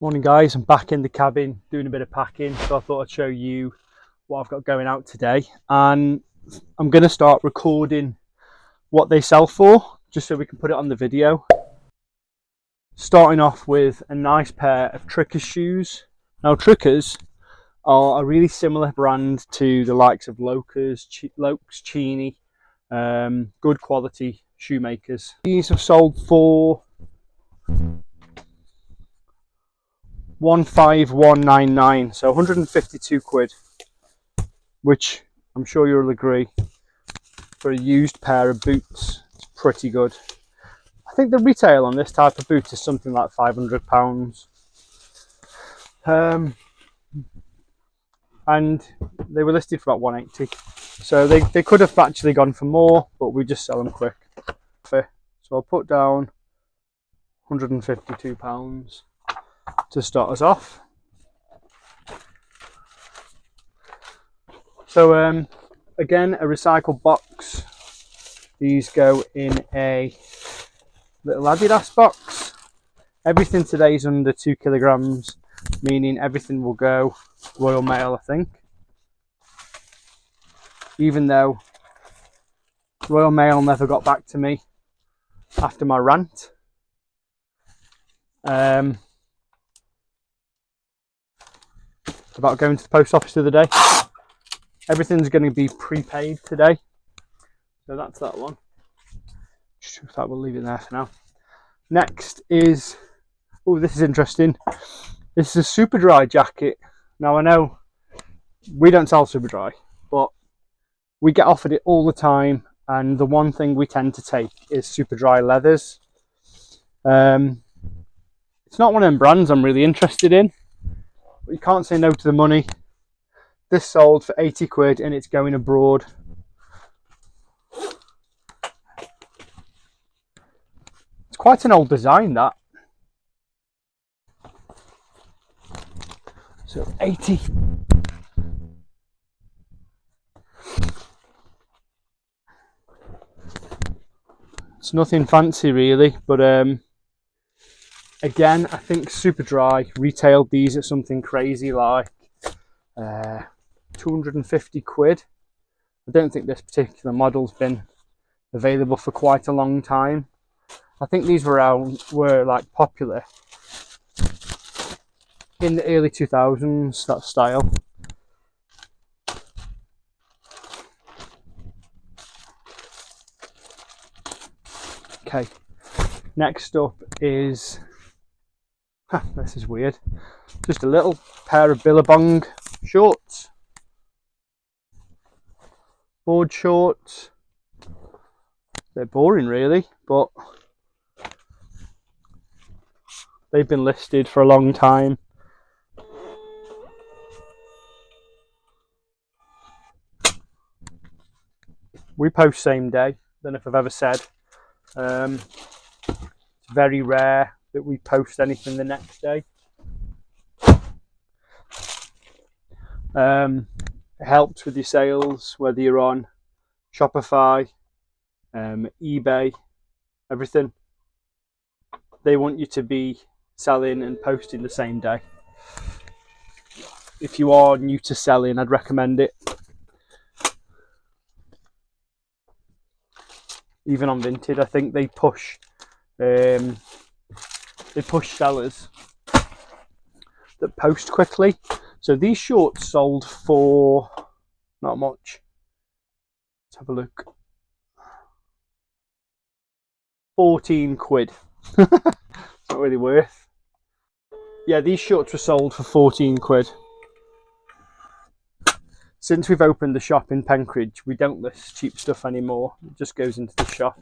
Morning guys, I'm back in the cabin doing a bit of packing, so I thought I'd show you what I've got going out today, and I'm going to start recording what they sell for just so we can put it on the video. Starting off with a nice pair of Trickers shoes. Now Trickers are a really similar brand to the likes of Lokes, Chini, good quality shoemakers. These have sold for 15199, so 152 quid, which I'm sure you'll agree for a used pair of boots, it's pretty good. I think the retail on this type of boot is something like £500, and they were listed for about 180, so they could have actually gone for more, but we just sell them quick. So I'll put down £152 to start us off. So again, a recycled box. These go in a little Adidas box. Everything today is under 2 kilograms, meaning everything will go Royal Mail, I think. Even though Royal Mail never got back to me after my rant. About going to the post office the other day. Everything's going to be prepaid today, so that's that one. That we'll leave it there for now. Next is, oh, this is interesting. This is a Super Dry jacket. Now I know we don't sell Super Dry, but we get offered it all the time, and the one thing we tend to take is Super Dry leathers. It's not one of them brands I'm really interested in, but you can't say no to the money. This sold for 80 quid and it's going abroad. It's quite an old design, that. So 80. It's nothing fancy really, but again, I think Super Dry retailed these at something crazy like 250 quid. I don't think this particular model's been available for quite a long time. I think these were like popular in the early 2000s, that style. Okay, next up is, this is weird, just a little pair of Billabong shorts. Board shorts. They're boring really, but they've been listed for a long time. We post same day. Don't know if I've ever said. It's very rare that we post anything the next day. It helps with your sales, whether you're on Shopify, eBay, everything. They want you to be selling and posting the same day. If you are new to selling, I'd recommend it. Even on Vinted, I think they push sellers that post quickly. So these shorts sold for not much. Let's have a look. 14 quid. It's not really worth. Yeah, these shorts were sold for 14 quid. Since we've opened the shop in Penkridge, we don't list cheap stuff anymore. It just goes into the shop.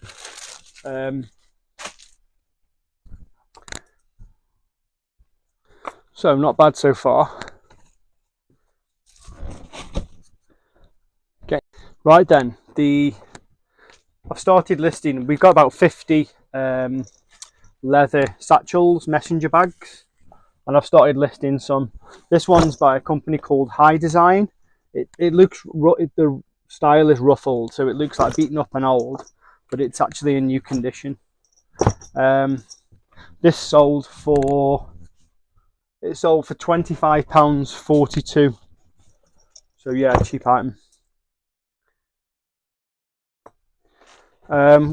So not bad so far. Okay, right then. I've started listing. We've got about 50 leather satchels, messenger bags, and I've started listing some. This one's by a company called High Design. It looks, the style is ruffled, so it looks like beaten up and old, but it's actually in new condition. This sold for It sold for £25.42. So yeah, cheap item.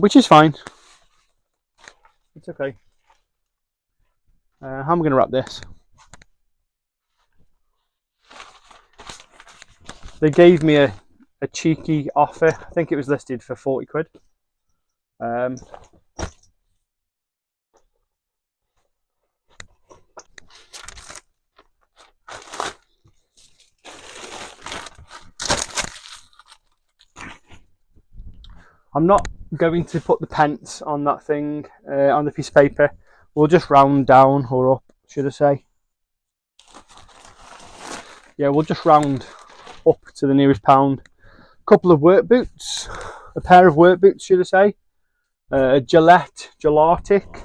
Which is fine. It's okay. How am I going to wrap this? They gave me a cheeky offer. I think it was listed for 40 quid. I'm not going to put the pence on that thing, on the piece of paper. We'll just round down or up, should I say. Yeah, we'll just round up to the nearest pound. A couple of work boots, a pair of work boots, should I say. Gelatic,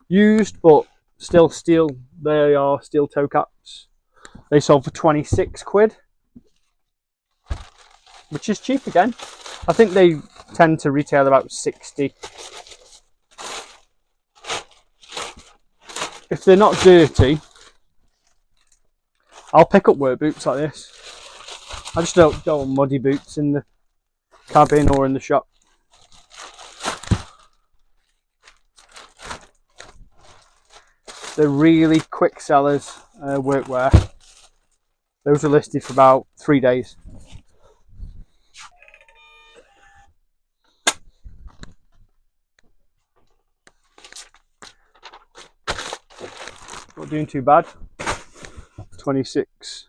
used but still steel. They are steel toe caps. They sold for 26 quid, which is cheap again. I think they tend to retail about 60. If they're not dirty, I'll pick up work boots like this. I just don't want muddy boots in the cabin or in the shop. They're really quick sellers, workwear. Those are listed for about 3 days. Not doing too bad. 26.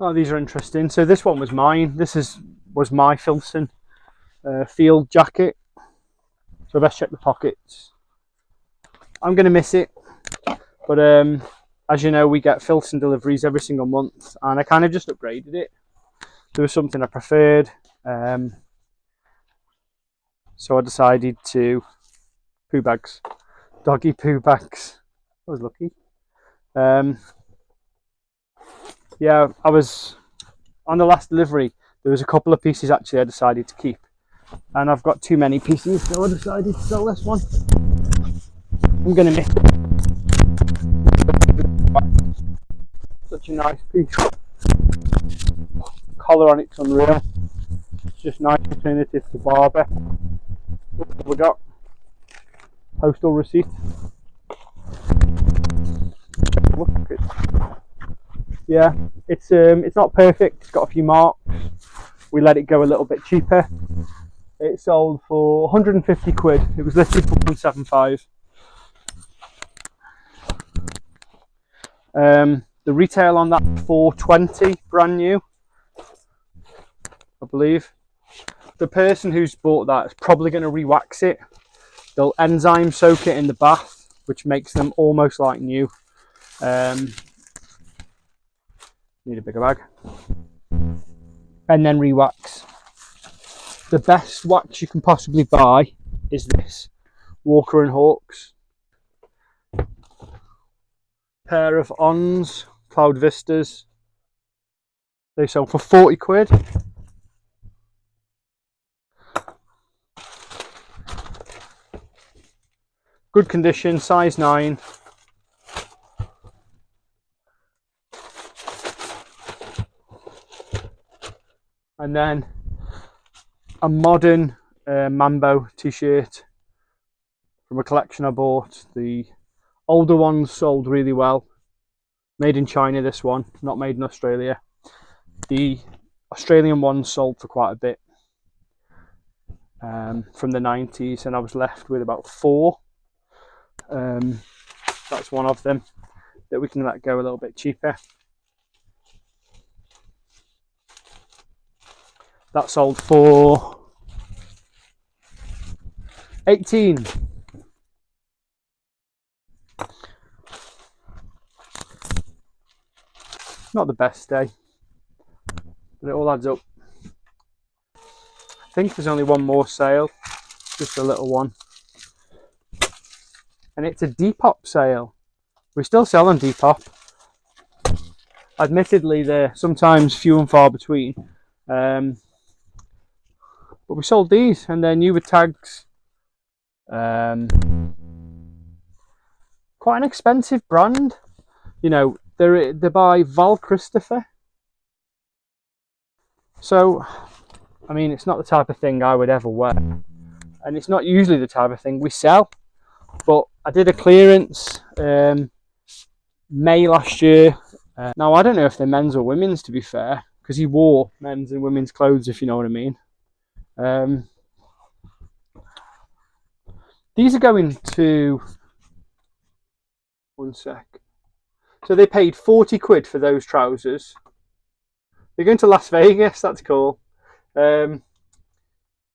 Oh, these are interesting. So this one was mine. This was my Filson field jacket. So let's check the pockets. I'm going to miss it, but as you know, we get Filson deliveries every single month, and I kind of just upgraded it. There was something I preferred, so I decided to poo bags, doggy poo bags. I was lucky. Yeah, I was on the last delivery. There was a couple of pieces actually I decided to keep, and I've got too many pieces, so I decided to sell this one. I'm gonna miss it. Such a nice piece. Collar on it's unreal. It's just nice alternative to Barber. What have we got? Postal receipt. Look at it. Yeah, it's not perfect. It's got a few marks. We let it go a little bit cheaper. It sold for 150 quid. It was listed for 175. The retail on that 420, brand new, I believe. The person who's bought that is probably going to re-wax it. They'll enzyme soak it in the bath, which makes them almost like new. Need a bigger bag. And then re-wax. The best wax you can possibly buy is this Walker and Hawks. Pair of Ons Cloud Vistas. They sell for 40 quid. Good condition, size 9. And then a modern Mambo t-shirt from a collection I bought. The older ones sold really well. Made in China, this one, not made in Australia. The Australian ones sold for quite a bit from the 90s, and I was left with about 4. That's one of them that we can let go a little bit cheaper. That sold for 18. Not the best day, but it all adds up. I think there's only one more sale, just a little one. And it's a Depop sale. We still sell on Depop. Admittedly, they're sometimes few and far between. But we sold these, and they're new with tags. Quite an expensive brand. You know, they're by Val Christopher. So, I mean, it's not the type of thing I would ever wear, and it's not usually the type of thing we sell. But I did a clearance May last year. Now, I don't know if they're men's or women's, to be fair, because he wore men's and women's clothes, if you know what I mean. These are going to... One sec. So they paid 40 quid for those trousers. They're going to Las Vegas, that's cool. But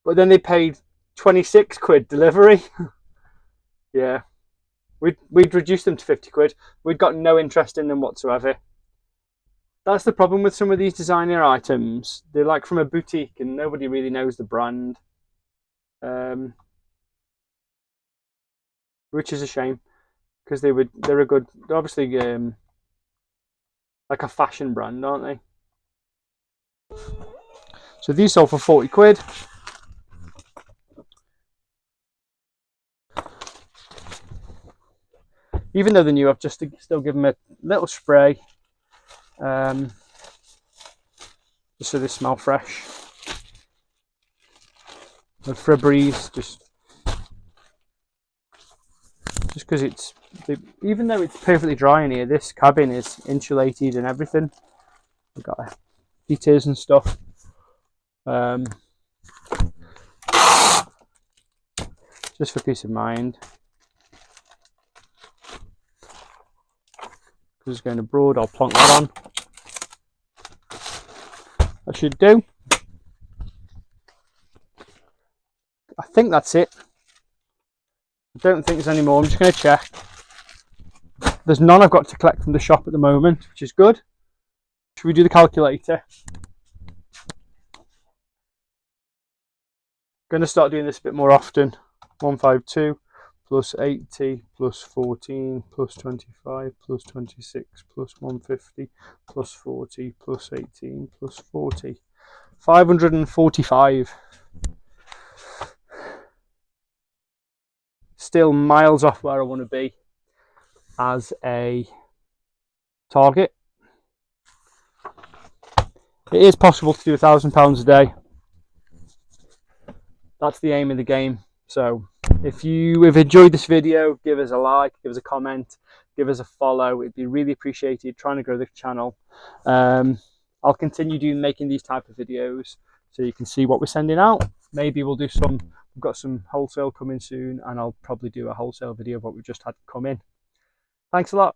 then they paid 26 quid delivery. Yeah. We'd reduced them to 50 quid. We'd got no interest in them whatsoever. That's the problem with some of these designer items. They're like from a boutique and nobody really knows the brand. Which is a shame, because they're a good, they're obviously like a fashion brand, aren't they? So these sold for 40 quid. Even though they're new, I've just still given them a little spray, just so they smell fresh. And for a breeze, just because it's, even though it's perfectly dry in here, this cabin is insulated and everything. We've got heaters and stuff. Just for peace of mind. Because it's going abroad, I'll plonk that on. That should do. I think that's it. I don't think there's any more. I'm just going to check. There's none I've got to collect from the shop at the moment, which is good. Should we do the calculator? Going to start doing this a bit more often. 152 plus 80 plus 14 plus 25 plus 26 plus 150 plus 40 plus 18 plus 40. 545. Still miles off where I want to be as a target. It is possible to do £1,000 a day. That's the aim of the game. So if you have enjoyed this video, give us a like, give us a comment, give us a follow. It'd be really appreciated. Trying to grow the channel. I'll continue making these type of videos so you can see what we're sending out. Maybe we'll do some, we've got some wholesale coming soon, and I'll probably do a wholesale video of what we've just had come in. Thanks a lot.